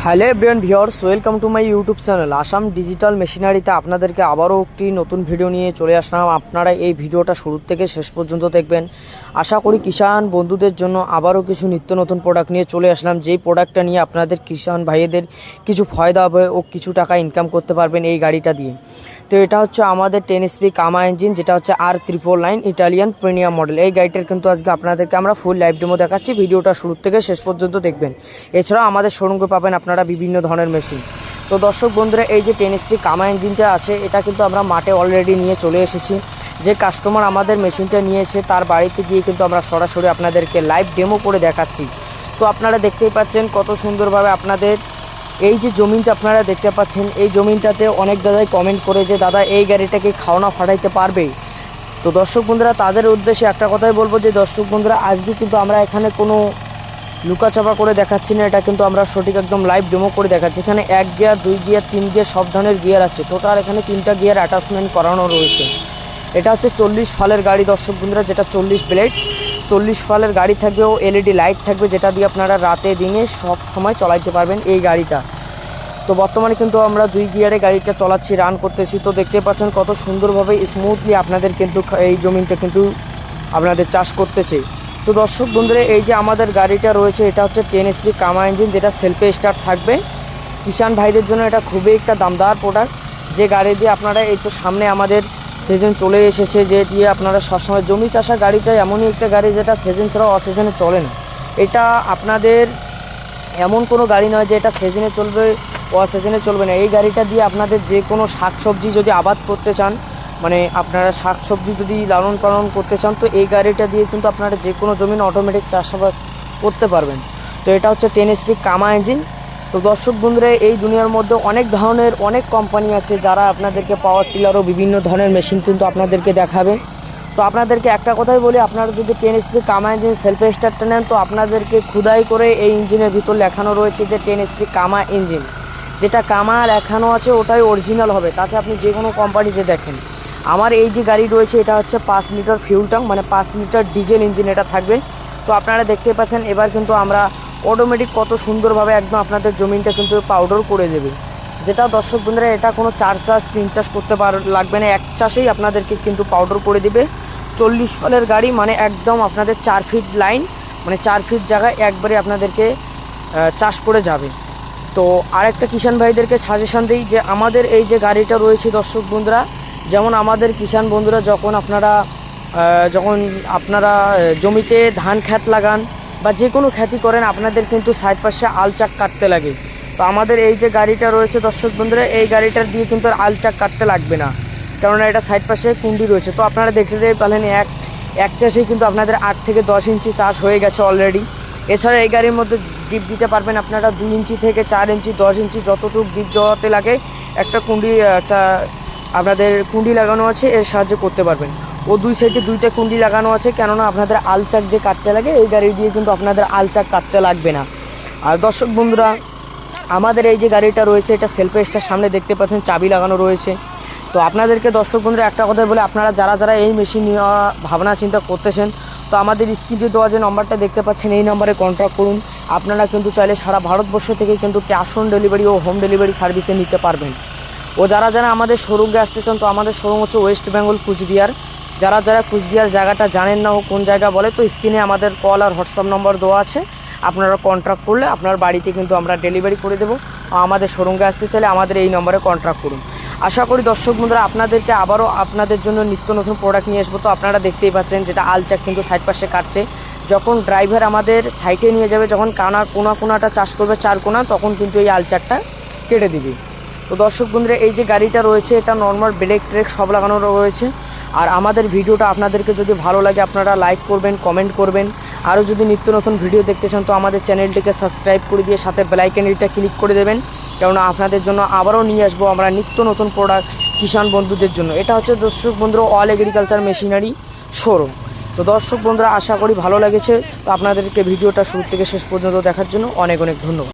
Hello everyone viewers, welcome to my YouTube channel Assam digital মেশিনারিতে আপনাদেরকে আবারও একটি নতুন ভিডিও নিয়ে চলে আসলাম। আপনারা এই ভিডিওটা শুরু থেকে শেষ পর্যন্ত দেখবেন। আশা করি কিষাণ বন্ধুদের জন্য আবারও কিছু নিত্য নতুন প্রোডাক্ট নিয়ে চলে আসলাম, যেই প্রোডাক্টটা নিয়ে আপনাদের কিষাণ ভাইয়েদের কিছু ফায়দা হবে ও কিছু টাকা ইনকাম করতে পারবেন এই গাড়িটা দিয়ে। তো এটা হচ্ছে আমাদের 10 HP কামা ইঞ্জিন, যেটা হচ্ছে R999 ইটালিয়ান প্রিমিয়াম মডেল। এই গাড়িটার কিন্তু আজকে আপনাদেরকে আমরা ফুল লাইভ ডেমো দেখাচ্ছি, ভিডিওটা শুরু থেকে শেষ পর্যন্ত দেখবেন। এছাড়াও আমাদের শোরুমে পাবেন আপনারা বিভিন্ন ধরনের মেশিন। তো দর্শক বন্ধুরা, এই যে 10 HP কামা ইঞ্জিনটা আছে, এটা কিন্তু আমরা মাঠে অলরেডি নিয়ে চলে এসেছি। যে কাস্টমার আমাদের মেশিনটা নিয়ে এসে তার বাড়িতে গিয়ে কিন্তু আমরা সরাসরি আপনাদেরকে লাইভ ডেমো করে দেখাচ্ছি। তো আপনারা দেখতেই পাচ্ছেন কত সুন্দরভাবে আপনাদের এই যে জমিনটা আপনারা দেখতে পাচ্ছেন, এই জমিনটাতে অনেক দাদাই কমেন্ট করে যে দাদা এই গাড়িটাকে খাওয়ানো ফাটাইতে পারবে। তো দর্শক বন্ধুরা, তাদের উদ্দেশ্যে একটা কথাই বলবো যে দর্শক বন্ধুরা, আজকে কিন্তু আমরা এখানে কোনো লুকাচাপা করে দেখাচ্ছি না, এটা কিন্তু আমরা সঠিক একদম লাইভ ডেমো করে দেখাচ্ছি। এখানে 1 গিয়ার 2 গিয়ার 3 গিয়ার সব ধরনের গিয়ার আছে, টোটাল এখানে 3টা গিয়ার অ্যাটাচমেন্ট করানো রয়েছে। এটা হচ্ছে 40 ফালের গাড়ি দর্শক বন্ধুরা, যেটা 40 প্লেট 40 ফালের গাড়ি থাকবে ও LED লাইট থাকবে, যেটা দিয়ে আপনারা রাতে দিনে সব সময় চালাইতে পারবেন এই গাড়িটা। তো বর্তমানে কিন্তু আমরা 2 গিয়ারে গাড়িটা চালাচ্ছি, রান করতেছি। তো দেখতে পাচ্ছেন কত সুন্দরভাবে স্মুথলি আপনাদের কিন্তু এই জমিনটা কিন্তু আপনাদের চাষ করতেছে। তো দর্শক বন্ধুরা, এই যে আমাদের গাড়িটা রয়েছে, এটা হচ্ছে 10 HP কামা ইঞ্জিন, যেটা সেলফে স্টার্ট থাকবে। কিষাণ ভাইদের জন্য এটা খুবই একটা দামদার প্রোডাক্ট, যে গাড়ি দিয়ে আপনারা এই তো সামনে আমাদের সিজন চলে এসেছে, যে দিয়ে আপনারা সবসময় জমি চাষা গাড়িটা এমনই একটা গাড়ি যেটা সিজন ছাড়াও অসিজনে চলে না। এটা আপনাদের এমন কোনো গাড়ি নয় যে এটা সিজনে চলবে অসিজনে চলবে না। এই গাড়িটা দিয়ে আপনাদের যে কোনো শাকসবজি যদি আবাদ করতে চান, মানে আপনারা শাকসবজি যদি লালন পালন করতে চান, তো এই গাড়িটা দিয়ে কিন্তু আপনারা যে কোনো জমিন অটোমেটিক চাষাবাদ করতে পারবেন। তো এটা হচ্ছে 10 HP কামা ইঞ্জিন। তো দর্শক বন্ধুরা, এই দুনিয়ার মধ্যে অনেক ধরনের অনেক কোম্পানি আছে যারা আপনাদেরকে পাওয়ার টিলার ও বিভিন্ন ধরনের মেশিন কিন্তু আপনাদেরকে দেখাবে। তো আপনাদেরকে একটা কথাই বলি, আপনারা যদি 10 HP কামা ইঞ্জিন সেলফ স্টার্টটা নেন, তো আপনাদেরকে খুদাই করে এই ইঞ্জিনের ভিতর লেখানো রয়েছে যে 10 HP কামা ইঞ্জিন। যেটা কামা লেখানো আছে ওটাই অরিজিনাল হবে, তাকে আপনি যে কোনো কোম্পানিতে দেখেন। আমার এই যে গাড়ি রয়েছে, এটা হচ্ছে 5 লিটার ফিউল ট্যাঙ্ক, মানে 5 লিটার ডিজেল ইঞ্জিন এটা থাকবে। তো আপনারা দেখতে পাচ্ছেন এবার কিন্তু আমরা অটোমেটিক কত সুন্দরভাবে একদম আপনাদের জমিনটা কিন্তু পাউডার করে দেবে। যেটা দর্শক বন্ধুরা, এটা কোনো 4 চাষ 3 চাষ করতে লাগবে না, 1 চাষেই আপনাদেরকে কিন্তু পাউডার করে দিবে। 40 ফালের গাড়ি, মানে একদম আপনাদের 4 ফিট লাইন, মানে 4 ফিট জায়গায় একবারে আপনাদেরকে চাষ করে যাবে। তো আরেকটা কিষাণ ভাইদেরকে সাজেশান দিই যে আমাদের এই যে গাড়িটা রয়েছে দর্শক বন্ধুরা, যেমন আমাদের কিষাণ বন্ধুরা যখন আপনারা জমিতে ধান খ্যাত লাগান বা যে কোনো খ্যাতি করেন, আপনাদের কিন্তু সাইড পাশে আলচাক কাটতে লাগে। তো আমাদের এই যে গাড়িটা রয়েছে দর্শক বন্ধুরা, এই গাড়িটার দিয়ে কিন্তু আলচাক কাটতে লাগবে না, কেননা এটা সাইড পাশে কুন্ডি রয়েছে। তো আপনারা দেখতে পারলেন এক চাষেই কিন্তু আপনাদের 8 থেকে 10 ইঞ্চি চাষ হয়ে গেছে অলরেডি। এছাড়া এই গাড়ির মধ্যে ডিপ দিতে পারবেন আপনারা 2 ইঞ্চি থেকে 4 ইঞ্চি 10 ইঞ্চি যতটুকু ডিপ দেওয়াতে লাগে, একটা আপনাদের কুন্ডি লাগানো আছে, এর সাহায্যে করতে পারবেন। ও 2 সাইডে 2টা কুন্ডি লাগানো আছে, কেননা আপনাদের আলচাক যে কাটতে লাগে এই গাড়ি দিয়ে কিন্তু আপনাদের আলচাক কাটতে লাগবে না। আর দর্শক বন্ধুরা, আমাদের এই যে গাড়িটা রয়েছে, এটা সেলফ স্টার্ট, সামনে দেখতে পাচ্ছেন চাবি লাগানো রয়েছে। তো আপনাদেরকে দর্শক বন্ধুরা একটা কথা বলে, আপনারা যারা এই মেশিন নেওয়া ভাবনা চিন্তা করতেছেন, তো আমাদের স্ক্রিনে দেওয়া যে নাম্বারটা দেখতে পাচ্ছেন, এই নাম্বারে কন্ট্যাক্ট করুন। আপনারা কিন্তু চাইলে সারা ভারতবর্ষ থেকে কিন্তু ক্যাশ অন ডেলিভারি ও হোম ডেলিভারি সার্ভিসে নিতে পারবেন। ও যারা আমাদের শোরুমে আসতে চান, তো আমাদের শোরুম হচ্ছে ওয়েস্ট বেঙ্গল কুচবিহার। যারা কুচবিহার জায়গাটা জানেন না ও কোন জায়গা বলে, তো স্ক্রিনে আমাদের কল আর হোয়াটসঅ্যাপ নম্বর দেওয়া আছে, আপনারা কন্ট্যাক্ট করলে আপনার বাড়িতে কিন্তু আমরা ডেলিভারি করে দেবো। আমাদের শোরুমে আসতে চাইলে আমাদের এই নম্বরে কন্ট্যাক্ট করুন। আশা করি দর্শক বন্ধুরা, আপনাদেরকে আবারও আপনাদের জন্য নিত্য নতুন প্রোডাক্ট নিয়ে আসবো। তো আপনারা দেখতেই পাচ্ছেন যেটা আলচাক কিন্তু সাইড পাশে কাটছে, যখন ড্রাইভার আমাদের সাইডে নিয়ে যাবে, যখন কোনাটা চাষ করবে 4 কোনা, তখন কিন্তু এই আলচাকটা কেটে দিবে। তো দর্শক বন্ধুরা, এই যে গাড়িটা রয়েছে, এটা নর্মাল ব্রেক ট্রেক সব লাগানো রয়েছে। আর আমাদের ভিডিওটা আপনাদেরকে যদি ভালো লাগে, আপনারা লাইক করবেন, কমেন্ট করবেন। আরও যদি নিত্য নতুন ভিডিও দেখতে চান, তো আমাদের চ্যানেলটিকে সাবস্ক্রাইব করে দিয়ে সাথে বেল আইকনটা ক্লিক করে দেবেন, কেননা আপনাদের জন্য আবারও নিয়ে আসবো আমরা নিত্য নতুন প্রোডাক্ট কিষাণ বন্ধুদের জন্য। এটা হচ্ছে দর্শক বন্ধুরা অল এগ্রিকালচার মেশিনারি শোরুম। তো দর্শক বন্ধুরা, আশা করি ভালো লেগেছে। তো আপনাদেরকে ভিডিওটা শুরু থেকে শেষ পর্যন্ত দেখার জন্য অনেক ধন্যবাদ।